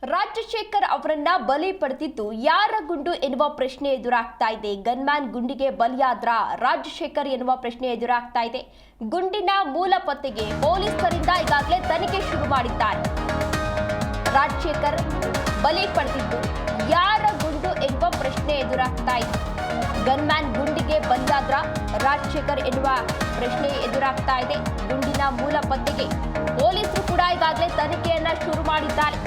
ರಾಜಶೇಖರ್ ಅವರನ್ನ ಬಲಿ ಪಡೆದಿದ್ದು ಯಾರ ಗುಂಡು ಎನ್ನುವ ಪ್ರಶ್ನೆ ಎದುರಾಗ್ತಾ ಇದೆ. ಗನ್ಮ್ಯಾನ್ ಗುಂಡಿಗೆ ಬಲಿಯಾದ್ರ ರಾಜಶೇಖರ್ ಎನ್ನುವ ಪ್ರಶ್ನೆ ಎದುರಾಗ್ತಾ ಇದೆ. ಗುಂಡಿನ ಮೂಲ ಪತ್ತೆಗೆ ಪೊಲೀಸರಿಂದ ಈಗಾಗಲೇ ತನಿಖೆ ಶುರು ಮಾಡಿದ್ದಾರೆ. ರಾಜಶೇಖರ್ ಬಲಿ ಪಡೆದಿದ್ದು ಯಾರ ಗುಂಡು ಎನ್ನುವ ಪ್ರಶ್ನೆ ಎದುರಾಗ್ತಾ ಇದೆ. ಗನ್ಮ್ಯಾನ್ ಗುಂಡಿಗೆ ಬಲಿಯಾದ್ರ ರಾಜಶೇಖರ್ ಎನ್ನುವ ಪ್ರಶ್ನೆ ಎದುರಾಗ್ತಾ ಇದೆ. ಗುಂಡಿನ ಮೂಲ ಪತ್ತೆಗೆ ಪೊಲೀಸರು ಕೂಡ ಈಗಾಗಲೇ ತನಿಖೆಯನ್ನ ಶುರು ಮಾಡಿದ್ದಾರೆ.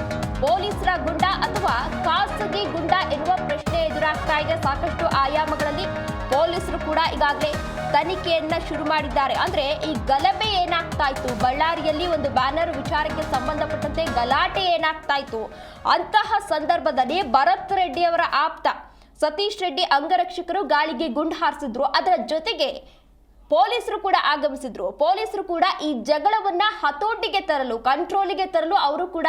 ಪೊಲೀಸರ ಗುಂಡ ಅಥವಾ ಖಾಸಗಿ ಗುಂಡ ಎನ್ನುವ ಪ್ರಶ್ನೆ ಎದುರಾಗ್ತಾ ಇದೆ. ಸಾಕಷ್ಟು ಆಯಾಮಗಳಲ್ಲಿ ಪೊಲೀಸರು ಕೂಡ ಈಗಾಗಲೇ ತನಿಖೆಯನ್ನ ಶುರು ಮಾಡಿದ್ದಾರೆ. ಅಂದ್ರೆ ಈ ಗಲಭೆ ಏನಾಗ್ತಾ ಇತ್ತು, ಬಳ್ಳಾರಿಯಲ್ಲಿ ಒಂದು ಬ್ಯಾನರ್ ವಿಚಾರಕ್ಕೆ ಸಂಬಂಧಪಟ್ಟಂತೆ ಗಲಾಟೆ ಏನಾಗ್ತಾ ಇತ್ತು, ಅಂತಹ ಸಂದರ್ಭದಲ್ಲಿ ಭರತ್ ರೆಡ್ಡಿ ಅವರ ಆಪ್ತ ಸತೀಶ್ ರೆಡ್ಡಿ ಅಂಗರಕ್ಷಕರು ಗಾಳಿಗೆ ಗುಂಡು ಹಾರಿಸಿದ್ರು. ಅದರ ಜೊತೆಗೆ ಪೊಲೀಸರು ಕೂಡ ಆಗಮಿಸಿದ್ರು. ಪೊಲೀಸರು ಕೂಡ ಈ ಜಗಳವನ್ನ ಹತೋಟಿಗೆ ತರಲು, ಕಂಟ್ರೋಲಿಗೆ ತರಲು ಅವರು ಕೂಡ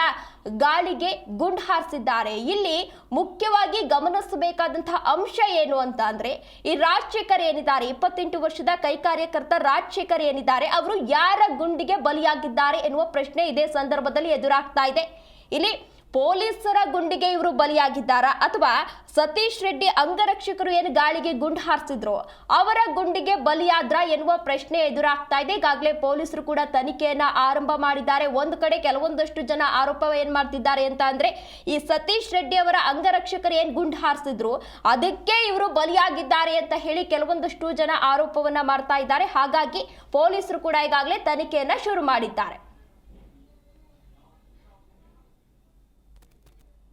ಗಾಳಿಗೆ ಗುಂಡು ಹಾರಿಸಿದ್ದಾರೆ. ಇಲ್ಲಿ ಮುಖ್ಯವಾಗಿ ಗಮನಿಸಬೇಕಾದಂತಹ ಅಂಶ ಏನು ಅಂತ ಅಂದ್ರೆ, ಈ ರಾಜಶೇಖರ್ ಏನಿದ್ದಾರೆ, 28 ವರ್ಷದ ಕೈ ಕಾರ್ಯಕರ್ತ ರಾಜಶೇಖರ್ ಏನಿದ್ದಾರೆ, ಅವರು ಯಾರ ಗುಂಡಿಗೆ ಬಲಿಯಾಗಿದ್ದಾರೆ ಎನ್ನುವ ಪ್ರಶ್ನೆ ಇದೇ ಸಂದರ್ಭದಲ್ಲಿ ಎದುರಾಗ್ತಾ ಇದೆ. ಇಲ್ಲಿ ಪೊಲೀಸರ ಗುಂಡಿಗೆ ಇವರು ಬಲಿಯಾಗಿದ್ದಾರಾ ಅಥವಾ ಸತೀಶ್ ರೆಡ್ಡಿ ಅಂಗರಕ್ಷಕರು ಏನು ಗಾಳಿಗೆ ಗುಂಡು ಹಾರಿಸಿದ್ರು ಅವರ ಗುಂಡಿಗೆ ಬಲಿಯಾದ್ರ ಎನ್ನುವ ಪ್ರಶ್ನೆ ಎದುರಾಗ್ತಾ ಇದೆ. ಈಗಾಗಲೇ ಪೊಲೀಸರು ಕೂಡ ತನಿಖೆಯನ್ನ ಆರಂಭ ಮಾಡಿದ್ದಾರೆ. ಒಂದು ಕಡೆ ಕೆಲವೊಂದಷ್ಟು ಜನ ಆರೋಪ ಏನ್ ಮಾಡ್ತಿದ್ದಾರೆ ಅಂತ ಅಂದ್ರೆ, ಈ ಸತೀಶ್ ರೆಡ್ಡಿ ಅವರ ಅಂಗರಕ್ಷಕರು ಏನ್ ಗುಂಡು ಹಾರಿಸಿದ್ರು ಅದಕ್ಕೆ ಇವರು ಬಲಿಯಾಗಿದ್ದಾರೆ ಅಂತ ಹೇಳಿ ಕೆಲವೊಂದಷ್ಟು ಜನ ಆರೋಪವನ್ನ ಮಾಡ್ತಾ ಇದ್ದಾರೆ. ಹಾಗಾಗಿ ಪೊಲೀಸರು ಕೂಡ ಈಗಾಗಲೇ ತನಿಖೆಯನ್ನ ಶುರು ಮಾಡಿದ್ದಾರೆ.